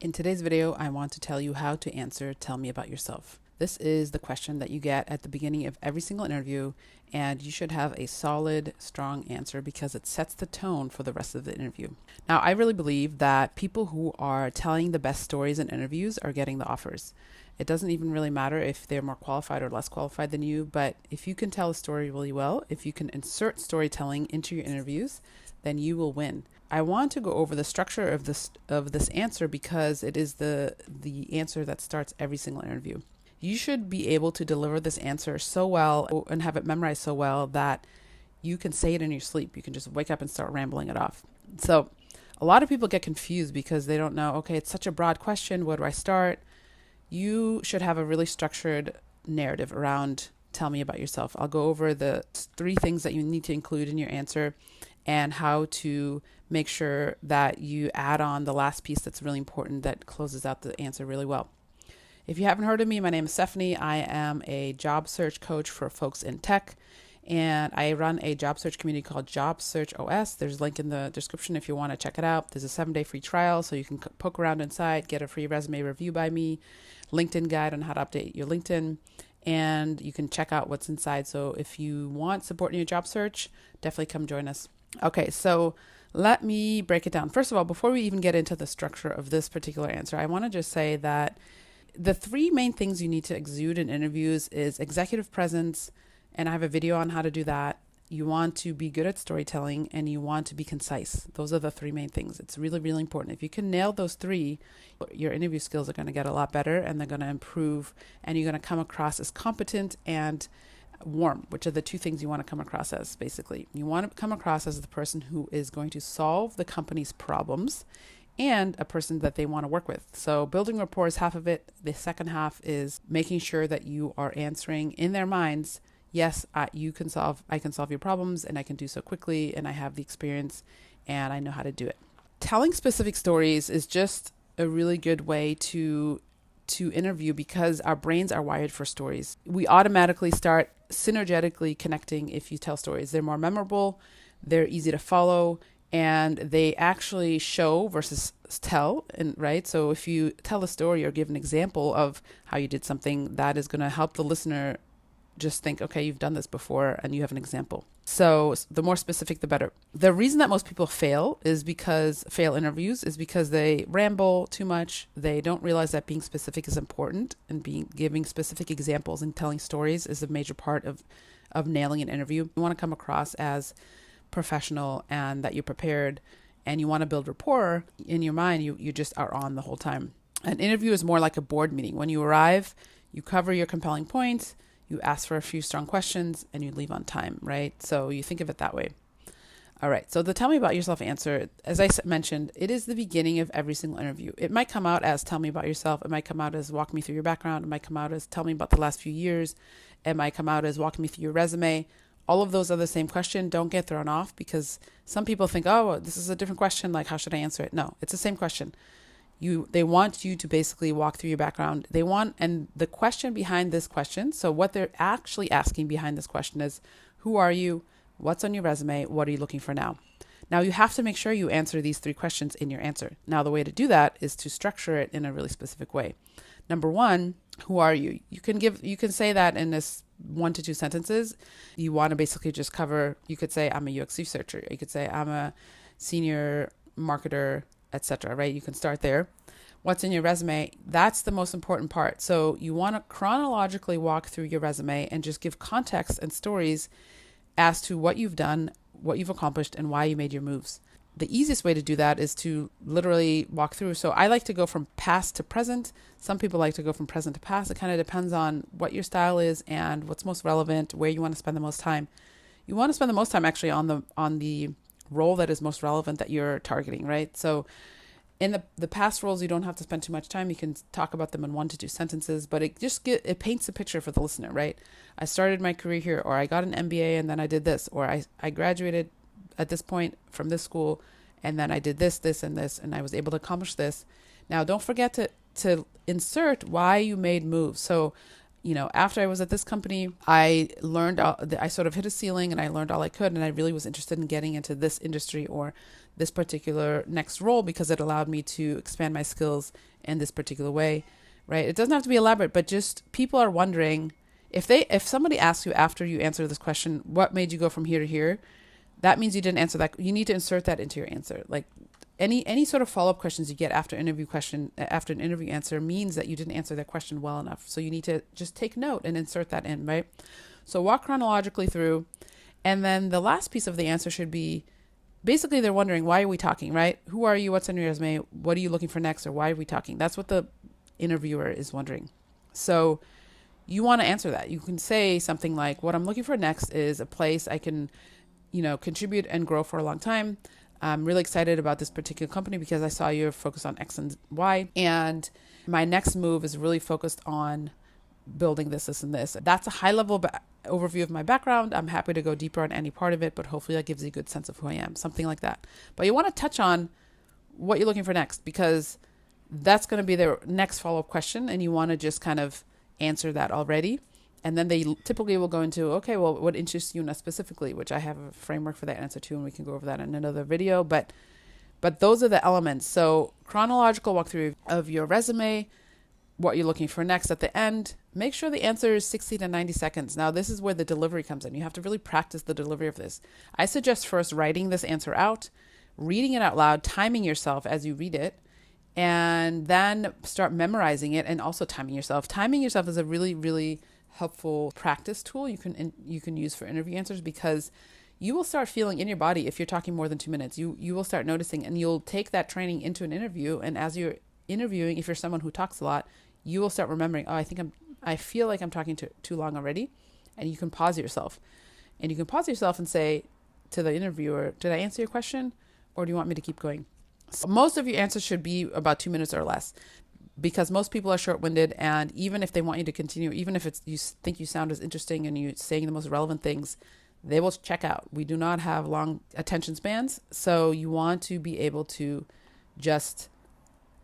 In today's video, I want to tell you how to answer "Tell me about yourself." This is the question that you get at the beginning of every single interview, and you should have a solid, strong answer because it sets the tone for the rest of the interview. Now, I really believe that people who are telling the best stories in interviews are getting the offers. It doesn't even really matter if they're more qualified or less qualified than you, but if you can tell a story really well, if you can insert storytelling into your interviews, then you will win. I want to go over the structure of this answer because it is the answer that starts every single interview. You should be able to deliver this answer so well and have it memorized so well that you can say it in your sleep. You can just wake up and start rambling it off. So a lot of people get confused because they don't know, okay, it's such a broad question. Where do I start? You should have a really structured narrative around "Tell me about yourself." I'll go over the 3 things that you need to include in your answer and how to make sure that you add on the last piece that's really important that closes out the answer really well. If you haven't heard of me, my name is Stephanie. I am a job search coach for folks in tech, and I run a job search community called Job Search OS. There's a link in the description if you want to check it out. There's a 7-day free trial, so you can poke around inside, get a free resume review by me, LinkedIn guide on how to update your LinkedIn, and you can check out what's inside. So if you want support in your job search, definitely come join us. Okay, so let me break it down. First of all, before we even get into the structure of this particular answer, I want to just say that the 3 main things you need to exude in interviews is executive presence, and I have a video on how to do that. You want to be good at storytelling, and you want to be concise. Those are the 3 main things. It's really, really important. If you can nail those 3, your interview skills are going to get a lot better, and they're going to improve, and you're going to come across as competent and warm, which are the 2 things you want to come across as. Basically, you want to come across as the person who is going to solve the company's problems and a person that they want to work with. So building rapport is half of it. The second half is making sure that you are answering in their minds, yes, I can solve your problems, and I can do so quickly, and I have the experience, and I know how to do it. Telling specific stories is just a really good way to interview because our brains are wired for stories. We automatically start synergetically connecting if you tell stories. They're more memorable, they're easy to follow, and they actually show versus tell, and right? So if you tell a story or give an example of how you did something, that is going to help the listener just think, okay, you've done this before and you have an example. So the more specific, the better. The reason that most people fail interviews is because they ramble too much. They don't realize that being specific is important, and giving specific examples and telling stories is a major part of nailing an interview. You want to come across as professional and that you're prepared, and you want to build rapport in your mind. You just are on the whole time. An interview is more like a board meeting. When you arrive, you cover your compelling points, you ask for a few strong questions, and you leave on time, right? So you think of it that way. All right. So the "Tell me about yourself" answer, as I mentioned, it is the beginning of every single interview. It might come out as "Tell me about yourself." It might come out as "Walk me through your background." It might come out as "Tell me about the last few years." It might come out as "Walk me through your resume." All of those are the same question. Don't get thrown off because some people think, oh, this is a different question. Like, how should I answer it? No, it's the same question. They want you to basically walk through your background. And the question behind this question, so what they're actually asking behind this question is, who are you? What's on your resume? What are you looking for now? Now, you have to make sure you answer these 3 questions in your answer. Now, the way to do that is to structure it in a really specific way. Number 1, who are you? You can say that in this 1 to 2 sentences. You want to basically just cover, you could say, I'm a UX researcher. You could say, I'm a senior marketer, etc., right? You can start there. What's in your resume? That's the most important part. So you want to chronologically walk through your resume and just give context and stories as to what you've done, what you've accomplished, and why you made your moves. The easiest way to do that is to literally walk through. So I like to go from past to present. Some people like to go from present to past. It kind of depends on what your style is and what's most relevant, where you want to spend the most time. You want to spend the most time actually on the role that is most relevant that you're targeting, right? So in the past roles, you don't have to spend too much time. You can talk about them in 1 to 2 sentences, but it paints a picture for the listener, right? I started my career here, or I got an MBA and then I did this, or I graduated at this point from this school and then I did this, and I was able to accomplish this. Now, don't forget to insert why you made moves. So, after I was at this company, I learned, I sort of hit a ceiling and I learned all I could, and I really was interested in getting into this industry or this particular next role because it allowed me to expand my skills in this particular way, right? It doesn't have to be elaborate, but just people are wondering if somebody asks you after you answer this question, what made you go from here to here? That means you didn't answer that. You need to insert that into your answer. Like any sort of follow-up questions you get after an interview answer means that you didn't answer that question well enough. So you need to just take note and insert that in, right? So walk chronologically through. And then the last piece of the answer should be, basically they're wondering, why are we talking, right? Who are you? What's on your resume? What are you looking for next? Or why are we talking? That's what the interviewer is wondering. So you want to answer that. You can say something like, what I'm looking for next is a place I can, contribute and grow for a long time. I'm really excited about this particular company because I saw you're focused on X and Y. And my next move is really focused on building this, and this. That's a high level overview of my background. I'm happy to go deeper on any part of it, but hopefully that gives you a good sense of who I am, something like that. But you want to touch on what you're looking for next, because that's going to be their next follow-up question. And you want to just kind of answer that already. And then they typically will go into, okay, well, what interests you specifically, which I have a framework for that answer too, and we can go over that in another video. But those are the elements. So chronological walkthrough of your resume, what you're looking for next at the end. Make sure the answer is 60 to 90 seconds. Now, this is where the delivery comes in. You have to really practice the delivery of this. I suggest first writing this answer out, reading it out loud, timing yourself as you read it, and then start memorizing it and also timing yourself. Timing yourself is a really, really helpful practice tool you can use for interview answers, because you will start feeling in your body if you're talking more than 2 minutes. You will start noticing, and you'll take that training into an interview. And as you're interviewing, if you're someone who talks a lot, you will start remembering, oh, I feel like I'm talking too long already. And you can pause yourself. And you can pause yourself and say to the interviewer, did I answer your question, or do you want me to keep going? So most of your answers should be about 2 minutes or less, because most people are short-winded. And even if they want you to continue, even if you think you sound as interesting and you're saying the most relevant things, they will check out. We do not have long attention spans. So you want to be able to just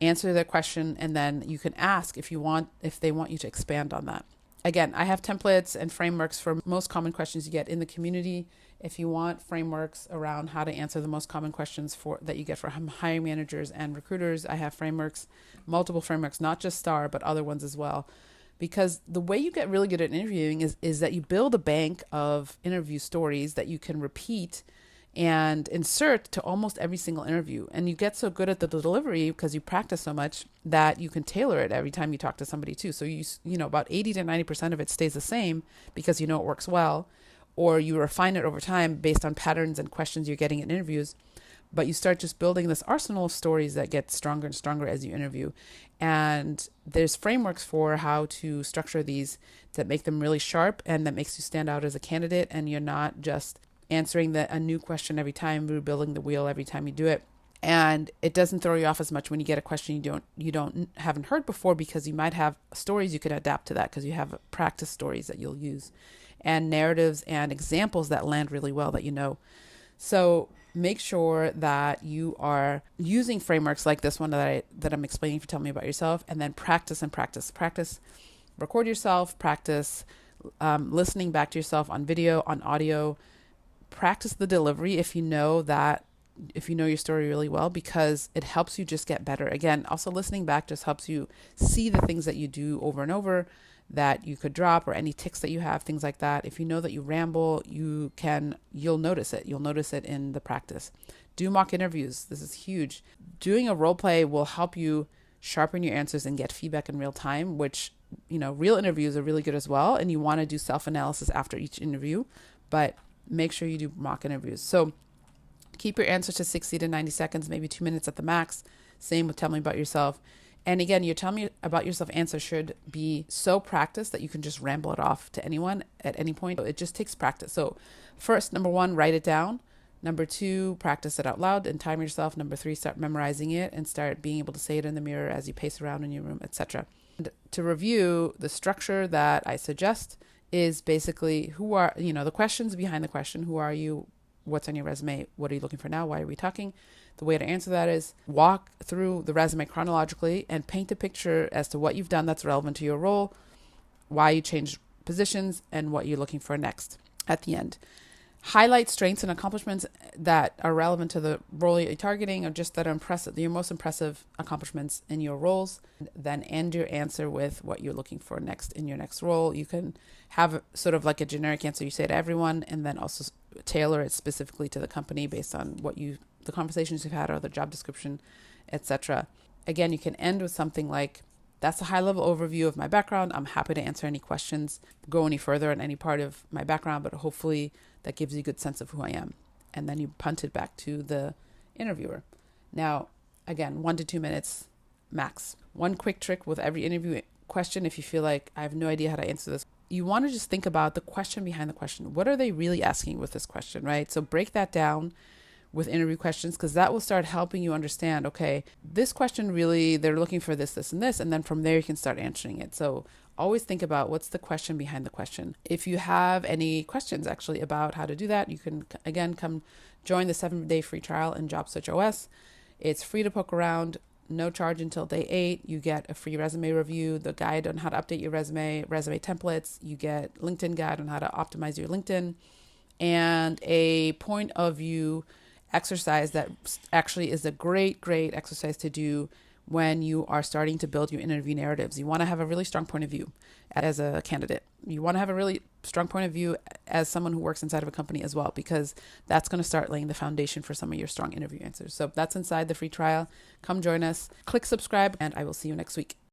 answer their question, and then you can ask if they want you to expand on that. Again, I have templates and frameworks for most common questions you get in the community. If you want frameworks around how to answer the most common questions that you get from hiring managers and recruiters, I have frameworks, multiple frameworks, not just STAR, but other ones as well. Because the way you get really good at interviewing is that you build a bank of interview stories that you can repeat and insert to almost every single interview. And you get so good at the delivery because you practice so much that you can tailor it every time you talk to somebody too. So about 80 to 90% of it stays the same because it works well, or you refine it over time based on patterns and questions you're getting in interviews. But you start just building this arsenal of stories that get stronger and stronger as you interview. And there's frameworks for how to structure these that make them really sharp and that makes you stand out as a candidate, and you're not just answering a new question every time, rebuilding the wheel every time you do it. And it doesn't throw you off as much when you get a question you haven't heard before, because you might have stories you could adapt to that, because you have practice stories that you'll use and narratives and examples that land really well that you know. So make sure that you are using frameworks like this one that I'm explaining for Tell Me About Yourself, and then practice. Record yourself, practice listening back to yourself on video, on audio. Practice the delivery if you know your story really well, because it helps you just get better. Again, also listening back just helps you see the things that you do over and over that you could drop, or any tics that you have, things like that. If you know that you ramble, you'll notice it. You'll notice it in the practice. Do mock interviews. This is huge. Doing a role play will help you sharpen your answers and get feedback in real time, which, real interviews are really good as well. And you want to do self-analysis after each interview, but make sure you do mock interviews. So keep your answers to 60 to 90 seconds, maybe 2 minutes at the max. Same with Tell Me About Yourself. And again, your Tell Me About Yourself answer should be so practiced that you can just ramble it off to anyone at any point. It just takes practice. So first, number 1, write it down. Number 2, practice it out loud and time yourself. Number 3, start memorizing it and start being able to say it in the mirror as you pace around in your room, etc. And to review, the structure that I suggest is basically the questions behind the question. Who are you? What's on your resume? What are you looking for now? Why are we talking? The way to answer that is walk through the resume chronologically and paint a picture as to what you've done that's relevant to your role, why you changed positions, and what you're looking for next at the end. Highlight strengths and accomplishments that are relevant to the role you're targeting, or just that are impressive, your most impressive accomplishments in your roles. Then end your answer with what you're looking for next in your next role. You can have sort of like a generic answer you say to everyone, and then also tailor it specifically to the company based on the conversations you've had or the job description, etc. Again, you can end with something like, that's a high-level overview of my background. I'm happy to answer any questions, go any further on any part of my background, but hopefully that gives you a good sense of who I am. And then you punt it back to the interviewer. Now, again, 1 to 2 minutes max. One quick trick with every interview question, if you feel like I have no idea how to answer this, you want to just think about the question behind the question. What are they really asking with this question, right? So break that down with interview questions, because that will start helping you understand, okay, this question really, they're looking for this, this, and this, and then from there you can start answering it. So always think about what's the question behind the question. If you have any questions actually about how to do that, you can, again, come join the 7-day free trial in Job Search OS. It's free to poke around, no charge until day 8. You get a free resume review, the guide on how to update your resume templates. You get LinkedIn guide on how to optimize your LinkedIn, and a point of view exercise that actually is a great exercise to do when you are starting to build your interview narratives. You want to have a really strong point of view as a candidate. You want to have a really strong point of view as someone who works inside of a company as well, because that's going to start laying the foundation for some of your strong interview answers. So that's inside the free trial. Come join us, click subscribe, and I will see you next week.